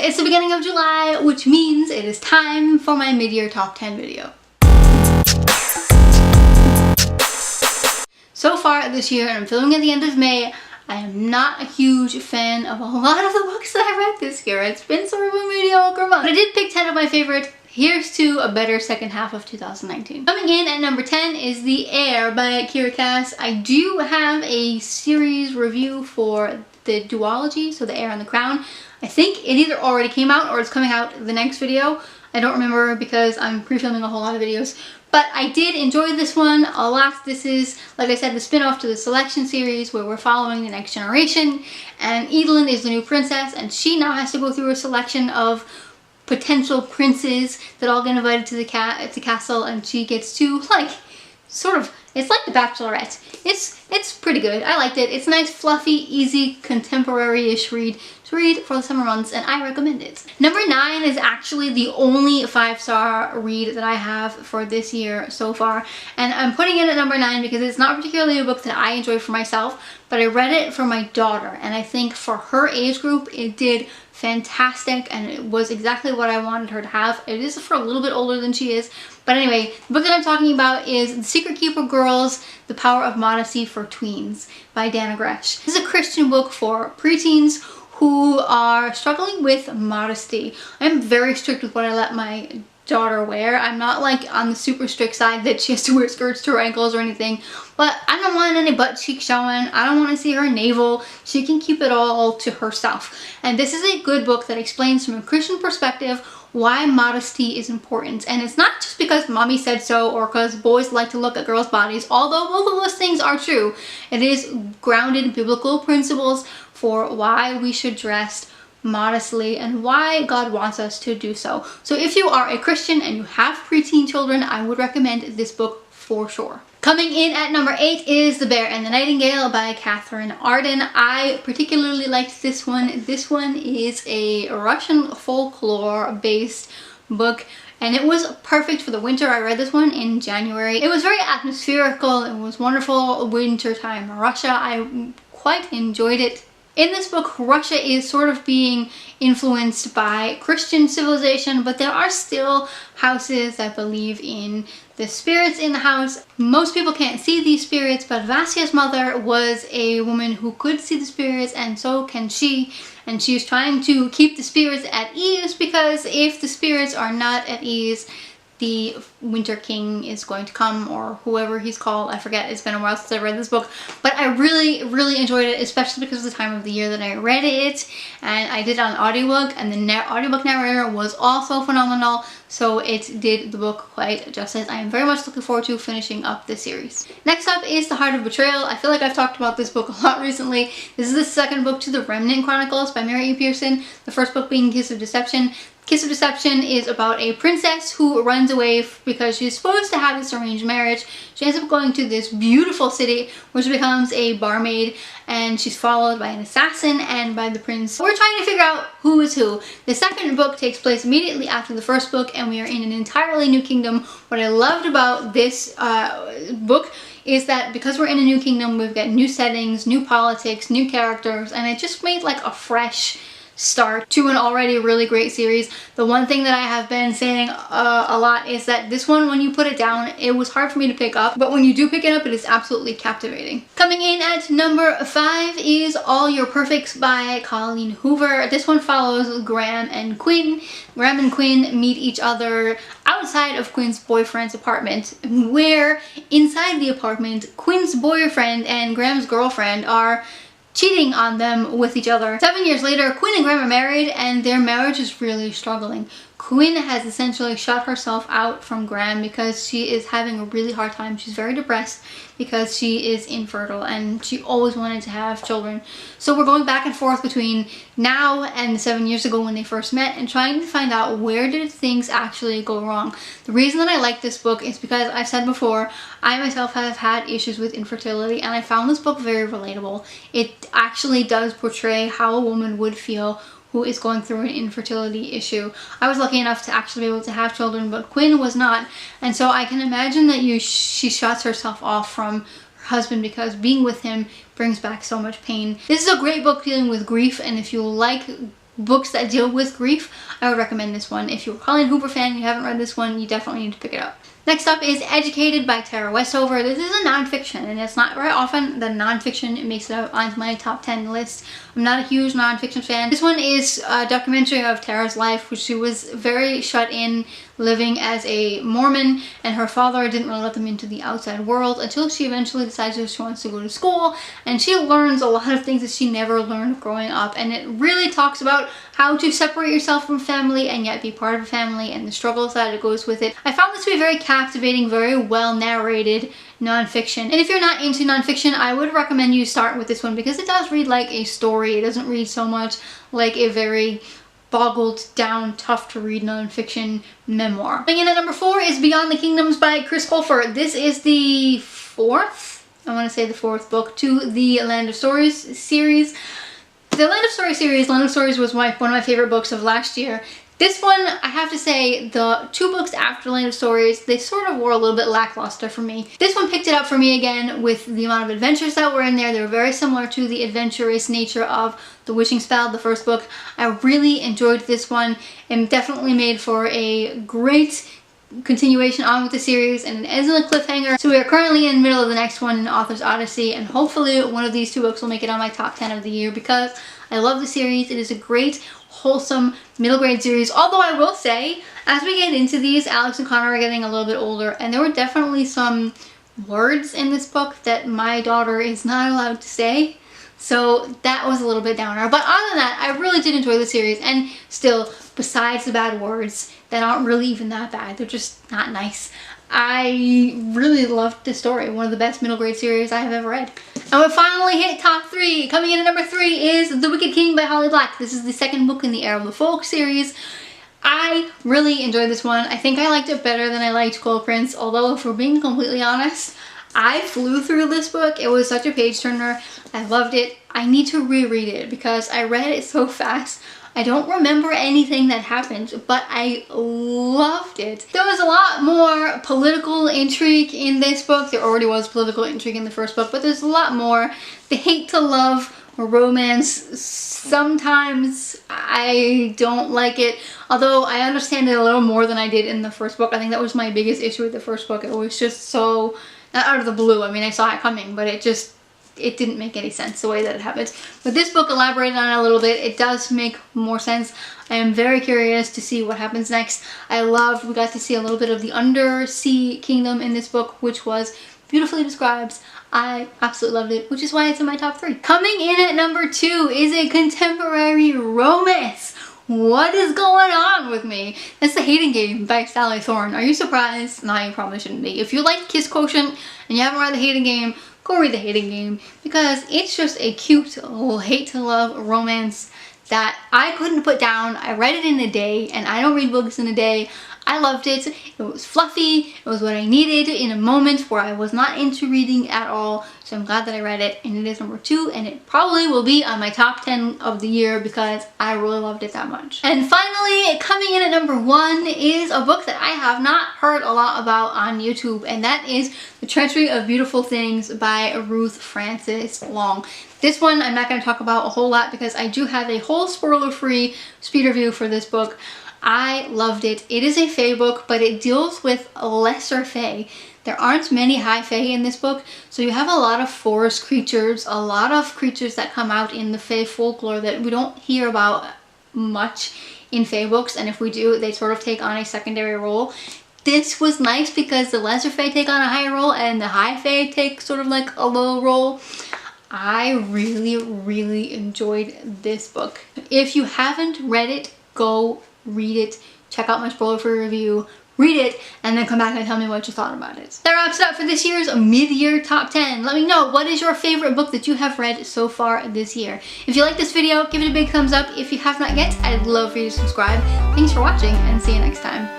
it's the beginning of July, which means it is time for my mid-year top 10 video. So far this year, and I'm filming at the end of May, I am not a huge fan of a lot of the books that I read this year. It's been sort of a mediocre month. But I did pick 10 of my favorite. Here's to a better second half of 2019. Coming in at number 10 is The Heir by Kira Cass. I do have a series review for the duology, so The Heir and the Crown. I think it either already came out or it's coming out the next video. I don't remember because I'm pre-filming a whole lot of videos. But I did enjoy this one a lot. This is, like I said, the spin-off to the Selection series where we're following the next generation. And Edelyn is the new princess, and she now has to go through a selection of potential princes that all get invited to the castle, and she gets to, like, sort of, it's like The Bachelorette. It's pretty good. I liked it. It's a nice, fluffy, easy, contemporary-ish read to read for the summer months, and I recommend it. Number 9 is actually the only 5-star read that I have for this year so far, and I'm putting it at number 9 because it's not particularly a book that I enjoy for myself, but I read it for my daughter, and I think for her age group it did fantastic, and it was exactly what I wanted her to have. It is for a little bit older than she is, but anyway, the book that I'm talking about is The Secret Keeper Girls, The Power of Modesty for Tweens by Dana Gresh. This is a Christian book for preteens who are struggling with modesty. I'm very strict with what I let my daughter wear. I'm not like on the super strict side that she has to wear skirts to her ankles or anything, but I don't want any butt cheek showing. I don't want to see her navel. She can keep it all to herself. And this is a good book that explains from a Christian perspective why modesty is important. And it's not just because mommy said so or because boys like to look at girls' bodies, although both of those things are true. It is grounded in biblical principles for why we should dress modestly and why God wants us to do so. So if you are a Christian and you have preteen children, I would recommend this book for sure. Coming in at number 8 is The Bear and the Nightingale by Catherine Arden. I particularly liked this one. This one is a Russian folklore based book, and it was perfect for the winter. I read this one in January. It was very atmospherical. It was wonderful wintertime Russia. I quite enjoyed it. In this book, Russia is sort of being influenced by Christian civilization, but there are still houses that believe in the spirits in the house. Most people can't see these spirits, but Vasya's mother was a woman who could see the spirits, and so can she. And she's trying to keep the spirits at ease, because if the spirits are not at ease, the Winter King is going to come, or whoever he's called. I forget. It's been a while since I read this book, but I really enjoyed it, especially because of the time of the year that I read it, and I did it on audiobook, and the audiobook narrator was also phenomenal, so it did the book quite justice. I am very much looking forward to finishing up this series. Next up is The Heart of Betrayal. I feel like I've talked about this book a lot recently. This is the second book to the Remnant Chronicles by Mary E. Pearson, the first book being Kiss of Deception. Kiss of Deception is about a princess who runs away because she's supposed to have this arranged marriage. She ends up going to this beautiful city where she becomes a barmaid, and she's followed by an assassin and by the prince. We're trying to figure out who is who. The second book takes place immediately after the first book, and we are in an entirely new kingdom. What I loved about this book is that because we're in a new kingdom, we've got new settings, new politics, new characters, and it just made like a fresh start to an already really great series. The one thing that I have been saying a lot is that this one, when you put it down, it was hard for me to pick up, but when you do pick it up, it is absolutely captivating. Coming in at number 5 is All Your Perfects by Colleen Hoover. This one follows Graham and Quinn. Graham and Quinn meet each other outside of Quinn's boyfriend's apartment, where inside the apartment, Quinn's boyfriend and Graham's girlfriend are cheating on them with each other. 7 years later, Quinn and Graham are married, and their marriage is really struggling. Quinn has essentially shut herself out from Graham because she is having a really hard time. She's very depressed because she is infertile and she always wanted to have children. So we're going back and forth between now and 7 years ago when they first met and trying to find out where did things actually go wrong. The reason that I like this book is because I've said before, I myself have had issues with infertility, and I found this book very relatable. It actually does portray how a woman would feel who is going through an infertility issue. I was lucky enough to actually be able to have children, but Quinn was not, and so I can imagine that she shuts herself off from her husband because being with him brings back so much pain. This is a great book dealing with grief, and if you like books that deal with grief, I would recommend this one. If you're a Colleen Hoover fan and you haven't read this one, you definitely need to pick it up. Next up is Educated by Tara Westover. This is a nonfiction, and it's not very often that nonfiction makes it out onto my top 10 list. I'm not a huge nonfiction fan. This one is a documentary of Tara's life, which she was very shut in, living as a Mormon, and her father didn't really let them into the outside world until she eventually decides that she wants to go to school, and she learns a lot of things that she never learned growing up, and it really talks about how to separate yourself from family and yet be part of a family and the struggles that it goes with it. I found this to be very captivating, very well narrated nonfiction. And if you're not into nonfiction, I would recommend you start with this one because it does read like a story. It doesn't read so much like a very boggled down, tough to read nonfiction memoir. Coming in at number 4 is Beyond the Kingdoms by Chris Colfer. This is the fourth book to the Land of Stories series. The Land of Stories series, Land of Stories was one of my favorite books of last year. This one, I have to say, the 2 books after Land of Stories, they sort of were a little bit lackluster for me. This one picked it up for me again with the amount of adventures that were in there. They were very similar to the adventurous nature of The Wishing Spell, the first book. I really enjoyed this one and definitely made for a great continuation on with the series, and it ends in a cliffhanger. So we are currently in the middle of the next one in Author's Odyssey, and hopefully one of these 2 books will make it on my top 10 of the year because I love the series. It is a great, wholesome middle grade series. Although I will say, as we get into these, Alex and Connor are getting a little bit older, and there were definitely some words in this book that my daughter is not allowed to say. So that was a little bit downer. But other than that, I really did enjoy the series, and still, besides the bad words that aren't really even that bad, they're just not nice, I really loved this story. One of the best middle grade series I have ever read. And we finally hit top 3. Coming in at number 3 is The Wicked King by Holly Black. This is the second book in the Heir of the Folk series. I really enjoyed this one. I think I liked it better than I liked Cold Prince, although if we're being completely honest, I flew through this book. It was such a page turner. I loved it. I need to reread it because I read it so fast. I don't remember anything that happened, but I loved it. There was a lot more political intrigue in this book. There already was political intrigue in the first book, but there's a lot more. The hate to love romance, sometimes I don't like it, although I understand it a little more than I did in the first book. I think that was my biggest issue with the first book. It was just so, not out of the blue. I mean, I saw it coming, but it didn't make any sense the way that it happened. But this book elaborated on it a little bit. It does make more sense. I am very curious to see what happens next. We got to see a little bit of the undersea kingdom in this book, which was beautifully described. I absolutely loved it, which is why it's in my top 3. Coming in at number 2 is a contemporary romance. What is going on with me? That's The Hating Game by Sally Thorne. Are you surprised? No, you probably shouldn't be. If you like Kiss Quotient and you haven't read The Hating Game, go read The Hating Game because it's just a cute little hate-to-love romance that I couldn't put down. I read it in a day, and I don't read books in a day. I loved it. It was fluffy. It was what I needed in a moment where I was not into reading at all. So I'm glad that I read it, and it is number 2, and it probably will be on my top 10 of the year because I really loved it that much. And finally, coming in at number 1 is a book that I have not heard a lot about on YouTube, and that is The Treachery of Beautiful Things by Ruth Francis Long. This one I'm not going to talk about a whole lot because I do have a whole spoiler-free speed review for this book. I loved it. It is a fae book, but it deals with lesser fae. There aren't many high fae in this book, so you have a lot of forest creatures, a lot of creatures that come out in the fae folklore that we don't hear about much in fae books, and if we do, they sort of take on a secondary role. This was nice because the lesser fae take on a high role and the high fae take sort of like a low role. I really enjoyed this book. If you haven't read it, go read it. Check out my spoiler-free review. Read it, and then come back and tell me what you thought about it. That wraps it up for this year's mid-year top 10. Let me know, what is your favorite book that you have read so far this year? If you like this video, give it a big thumbs up. If you have not yet, I'd love for you to subscribe. Thanks for watching, and see you next time.